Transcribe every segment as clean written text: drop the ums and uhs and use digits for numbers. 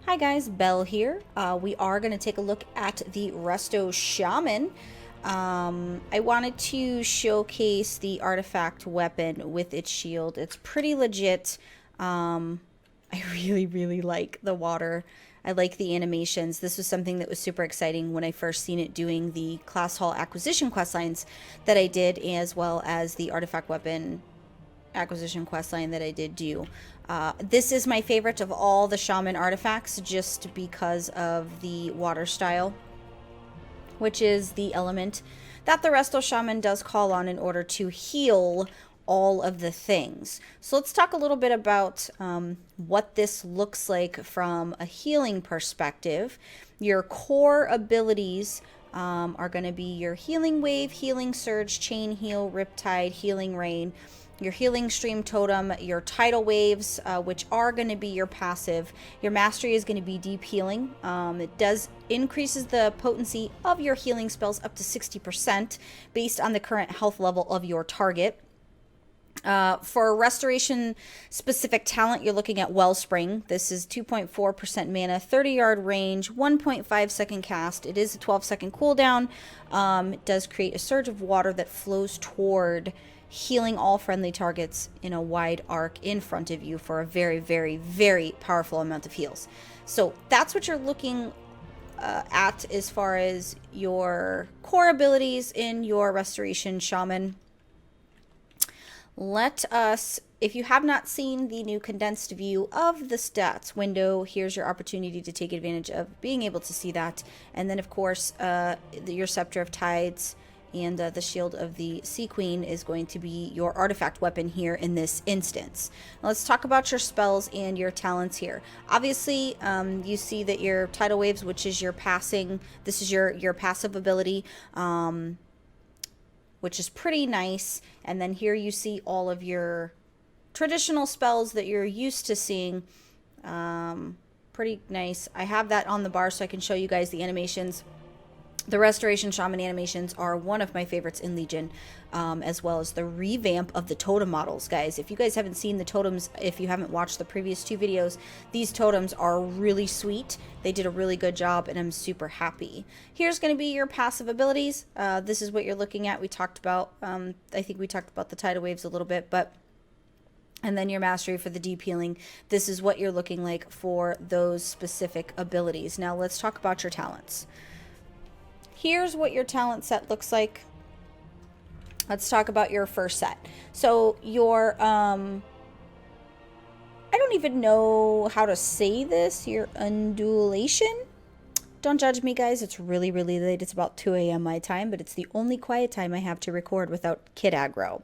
Hi guys, Belle here. We are going to take a look at the Resto Shaman. I wanted to showcase the artifact weapon with its shield. It's pretty legit. I really like the water. I like the animations. This was something that was super exciting when I first seen it doing the class hall acquisition questlines that I did, as well as the artifact weapon acquisition questline that I did do. This is my favorite of all the shaman artifacts just because of the water style, which is the element that the Resto Shaman does call on in order to heal all of the things. So let's talk a little bit about what this looks like from a healing perspective. Your core abilities are going to be your Healing Wave, Healing Surge, Chain Heal, Riptide, Healing Rain, your Healing Stream Totem, your Tidal Waves, which are going to be your passive. Your Mastery is going to be Deep Healing. It does increases the potency of your healing spells up to 60% based on the current health level of your target. For restoration specific talent, you're looking at Wellspring. This is 2.4% mana, 30-yard range, 1.5 second cast. It is a 12-second cooldown. It does create a surge of water that flows toward healing all friendly targets in a wide arc in front of you for a very powerful amount of heals. So that's what you're looking at as far as your core abilities in your Restoration Shaman. Let us, if you have not seen the new condensed view of the stats window, here's your opportunity to take advantage of being able to see that. And then, of course, your Scepter of Tides and the Shield of the Sea Queen is going to be your artifact weapon here in this instance. Now let's talk about your spells and your talents here. Obviously, you see that your Tidal Waves, which is your passing, this is your passive ability, which is pretty nice. And then here you see all of your traditional spells that you're used to seeing. Pretty nice. I have that on the bar so I can show you guys the animations. The Restoration Shaman animations are one of my favorites in Legion, as well as the revamp of the totem models, guys. If you guys haven't seen the totems, if you haven't watched the previous two videos, these totems are really sweet. They did a really good job, and I'm super happy. Here's going to be your passive abilities. This is what you're looking at. We talked about, I think we talked about the Tidal Waves a little bit, but and then your Mastery for the deep healing. This is what you're looking like for those specific abilities. Now let's talk about your talents. Here's what your talent set looks like. Let's talk about your first set. So your, I don't even know how to say this, your undulation. Don't judge me, guys. It's really late. It's about 2 a.m. my time, but it's the only quiet time I have to record without kid aggro.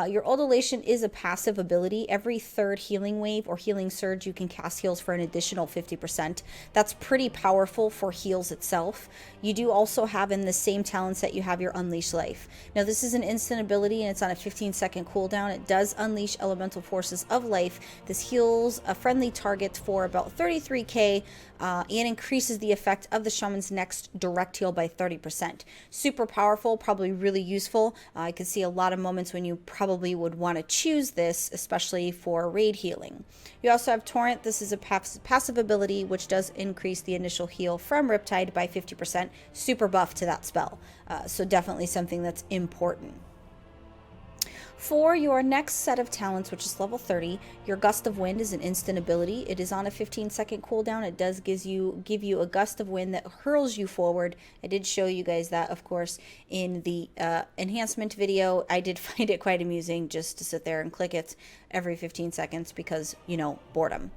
Your Undulation is a passive ability. Every third healing wave or healing surge, you can cast heals for an additional 50%. That's pretty powerful for heals itself. You do also have in the same talent set, you have your Unleash Life. Now, this is an instant ability and it's on a 15-second cooldown. It does unleash elemental forces of life. This heals a friendly target for about 33k and increases the effect of the Shaman's next direct heal by 30%. Super powerful, probably really useful. I can see a lot of moments when you probably would want to choose this, especially for raid healing. You also have Torrent. This is a passive ability which does increase the initial heal from Riptide by 50%. Super buff to that spell. So definitely something that's important. For your next set of talents, which is level 30, your Gust of Wind is an instant ability. It is on a 15-second cooldown. It does give you a gust of wind that hurls you forward. I did show you guys that, of course, in the enhancement video. I did find it quite amusing just to sit there and click it every 15 seconds because, you know, boredom.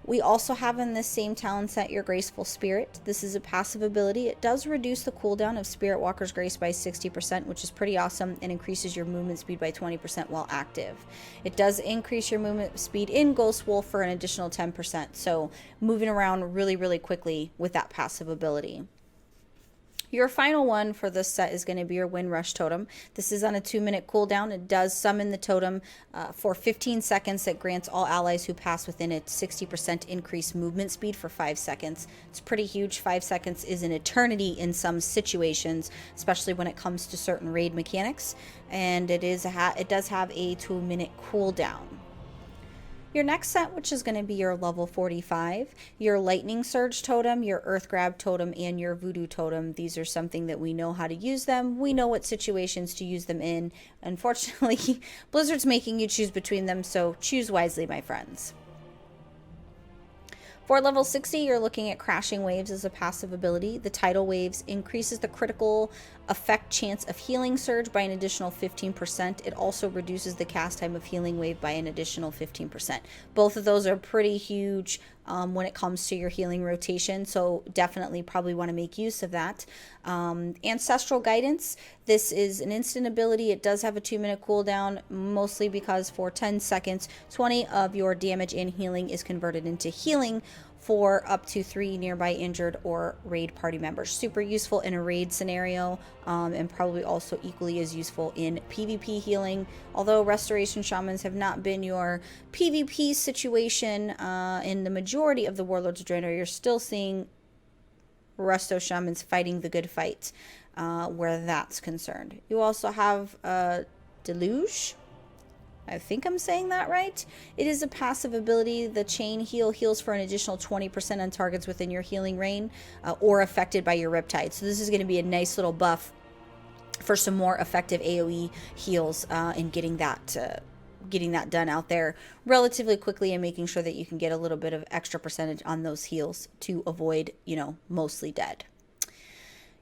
We also have in this same talent set your Graceful Spirit. This is a passive ability. It does reduce the cooldown of Spirit Walker's Grace by 60%, which is pretty awesome, and increases your movement speed by 20% while active. It does increase your movement speed in Ghost Wolf for an additional 10%, so moving around really quickly with that passive ability. Your final one for this set is going to be your Wind Rush Totem. This is on a 2-minute cooldown. It does summon the totem for 15 seconds that grants all allies who pass within it 60% increased movement speed for 5 seconds. It's pretty huge. 5 seconds is an eternity in some situations, especially when it comes to certain raid mechanics. And it does have a 2-minute cooldown. Your next set, which is going to be your level 45, your Lightning Surge Totem, your Earth Grab Totem, and your Voodoo Totem. These are something that we know how to use them. We know what situations to use them in. Unfortunately, Blizzard's making you choose between them, so choose wisely, my friends. For level 60, you're looking at Crashing Waves as a passive ability. The Tidal Waves increases the critical effect chance of Healing Surge by an additional 15%. It also reduces the cast time of Healing Wave by an additional 15%. Both of those are pretty huge when it comes to your healing rotation, so definitely probably want to make use of that. Ancestral Guidance. This is an instant ability. It does have a 2-minute cooldown, mostly because for 10 seconds, 20 of your damage and healing is converted into healing for up to 3 nearby injured or raid party members. Super useful in a raid scenario, and probably also equally as useful in PvP healing. Although Restoration Shamans have not been your PvP situation in the majority of the Warlords of Draenor, you're still seeing Resto Shamans fighting the good fight where that's concerned. You also have Deluge. I think I'm saying that right. It is a passive ability. The Chain Heal heals for an additional 20% on targets within your healing range or affected by your Riptide. So this is going to be a nice little buff for some more effective AoE heals and getting that done out there relatively quickly and making sure that you can get a little bit of extra percentage on those heals to avoid, mostly dead.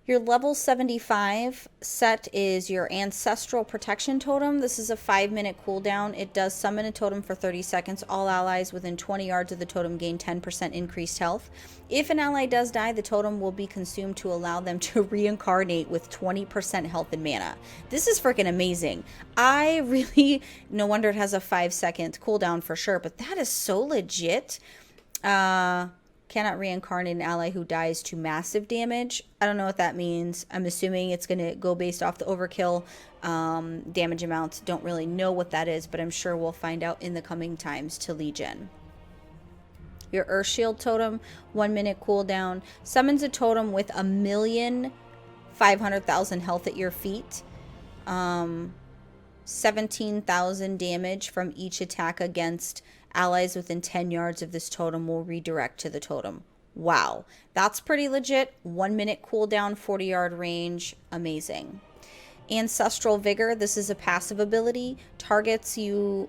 Your level 75 set is your Ancestral Protection Totem. This is a 5-minute cooldown. It does summon a totem for 30 seconds. All allies within 20 yards of the totem gain 10% increased health. If an ally does die, the totem will be consumed to allow them to reincarnate with 20% health and mana. This is freaking amazing. No wonder it has a 5-second cooldown for sure, but that is so legit. Cannot reincarnate an ally who dies to massive damage. I don't know what that means. I'm assuming it's going to go based off the overkill damage amounts. Don't really know what that is, but I'm sure we'll find out in the coming times to Legion. Your Earth Shield Totem, 1-minute cooldown. Summons a totem with 1,500,000 health at your feet. 17,000 damage from each attack against allies within 10 yards of this totem will redirect to the totem. Wow, that's pretty legit. 1-minute cooldown, 40-yard range, amazing. Ancestral Vigor, this is a passive ability. Targets you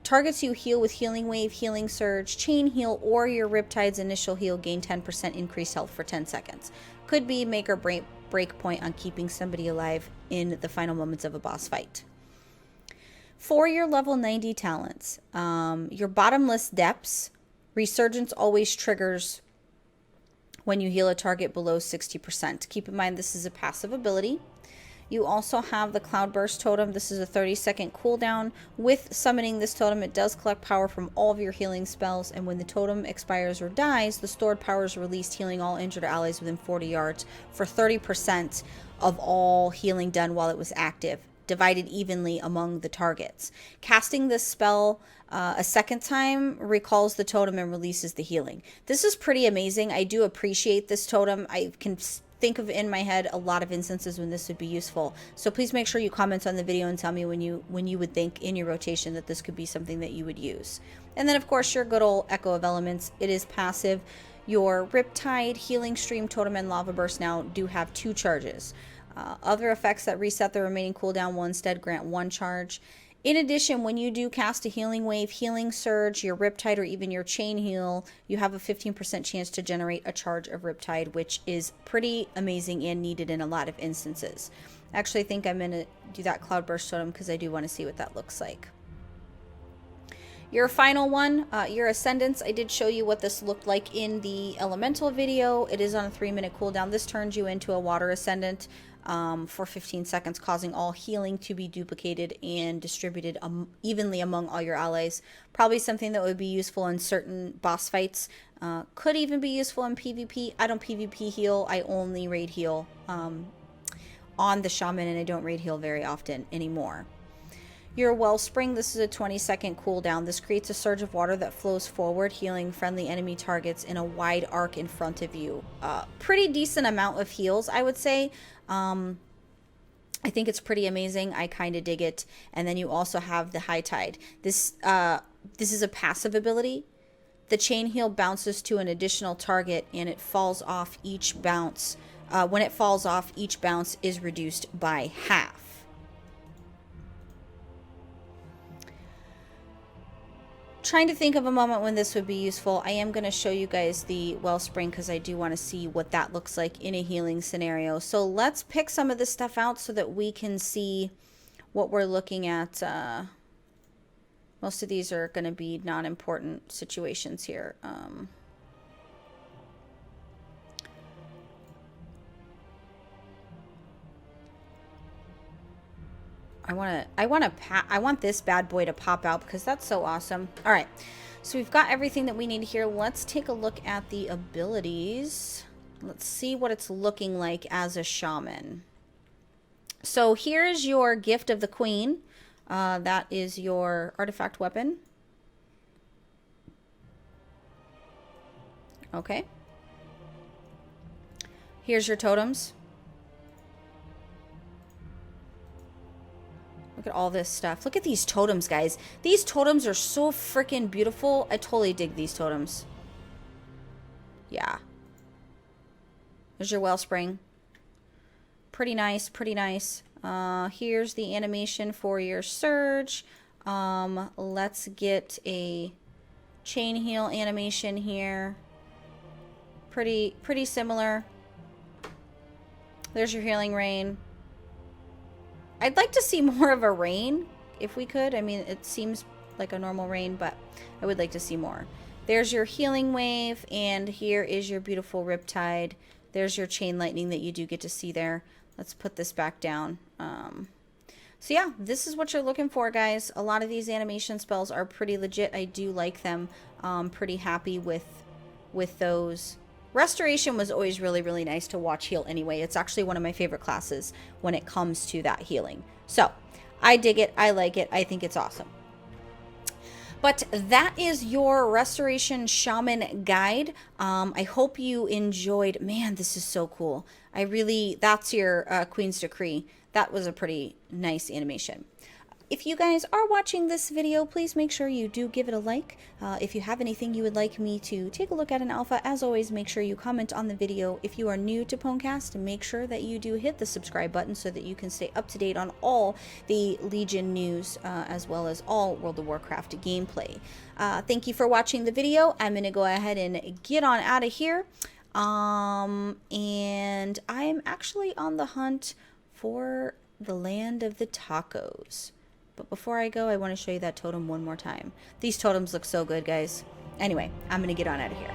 heal with Healing Wave, Healing Surge, Chain Heal, or your Riptide's initial heal gain 10% increased health for 10 seconds. Could be make or break point on keeping somebody alive in the final moments of a boss fight. For your level 90 talents, your Bottomless Depths, Resurgence always triggers when you heal a target below 60%. Keep in mind this is a passive ability. You also have the Cloudburst Totem. This is a 30-second cooldown. With summoning this totem, it does collect power from all of your healing spells, and when the totem expires or dies, the stored power is released, healing all injured allies within 40 yards for 30% of all healing done while it was active, divided evenly among the targets. Casting this spell a second time recalls the totem and releases the healing. This is pretty amazing. I do appreciate this totem. I can think of in my head a lot of instances when this would be useful. So please make sure you comment on the video and tell me when you would think in your rotation that this could be something that you would use. And then of course your good old Echo of Elements. It is passive. Your Riptide, Healing Stream, Totem, and Lava Burst now do have 2 charges. Other effects that reset the remaining cooldown will instead grant 1 charge. In addition, when you do cast a Healing Wave, Healing Surge, your Riptide, or even your Chain Heal, you have a 15% chance to generate a charge of Riptide, which is pretty amazing and needed in a lot of instances. Actually, I think I'm going to do that Cloudburst Totem because I do want to see what that looks like. Your final one, your Ascendance. I did show you what this looked like in the Elemental video. It is on a 3-minute cooldown. This turns you into a Water Ascendant for 15 seconds, causing all healing to be duplicated and distributed evenly among all your allies. Probably something that would be useful in certain boss fights. Could even be useful in PvP. I don't PvP heal. I only raid heal on the Shaman, and I don't raid heal very often anymore. Your Wellspring, this is a 20-second cooldown. This creates a surge of water that flows forward, healing friendly enemy targets in a wide arc in front of you. Pretty decent amount of heals, I would say. I think it's pretty amazing. I kind of dig it. And then you also have the High Tide. This is a passive ability. The chain heal bounces to an additional target and it falls off each bounce. When it falls off, each bounce is reduced by half. Trying to think of a moment when this would be useful. I am going to show you guys the Wellspring because I do want to see what that looks like in a healing scenario. So let's pick some of this stuff out so that we can see what we're looking at. Most of these are going to be non-important situations here. I want this bad boy to pop out because that's so awesome. All right. So we've got everything that we need here. Let's take a look at the abilities. Let's see what it's looking like as a shaman. So here's your Gift of the Queen. That is your artifact weapon. Okay. Here's your totems. Look at all this stuff. Look at these totems, guys. These totems are so freaking beautiful. I totally dig these totems. Yeah. There's your Wellspring. Pretty nice, pretty nice. Here's the animation for your Surge. Let's get a chain heal animation here. Pretty similar. There's your Healing Rain. I'd like to see more of a rain, if we could. I mean, it seems like a normal rain, but I would like to see more. There's your Healing Wave, and here is your beautiful Riptide. There's your Chain Lightning that you do get to see there. Let's put this back down. So yeah, this is what you're looking for, guys. A lot of these animation spells are pretty legit. I do like them. Pretty happy with those. Restoration was always really, really nice to watch heal anyway. It's actually one of my favorite classes when it comes to that healing. So, I dig it. I like it. I think it's awesome. But that is your Restoration Shaman guide. I hope you enjoyed. Man, this is so cool. That's your Queen's Decree. That was a pretty nice animation. If you guys are watching this video, please make sure you do give it a like. If you have anything you would like me to take a look at in alpha, as always, make sure you comment on the video. If you are new to PWNCAST, make sure that you do hit the subscribe button so that you can stay up to date on all the Legion news, as well as all World of Warcraft gameplay. Thank you for watching the video. I'm going to go ahead and get on out of here. And I'm actually on the hunt for the land of the tacos. But before I go, I want to show you that totem one more time. These totems look so good, guys. Anyway, I'm going to get on out of here.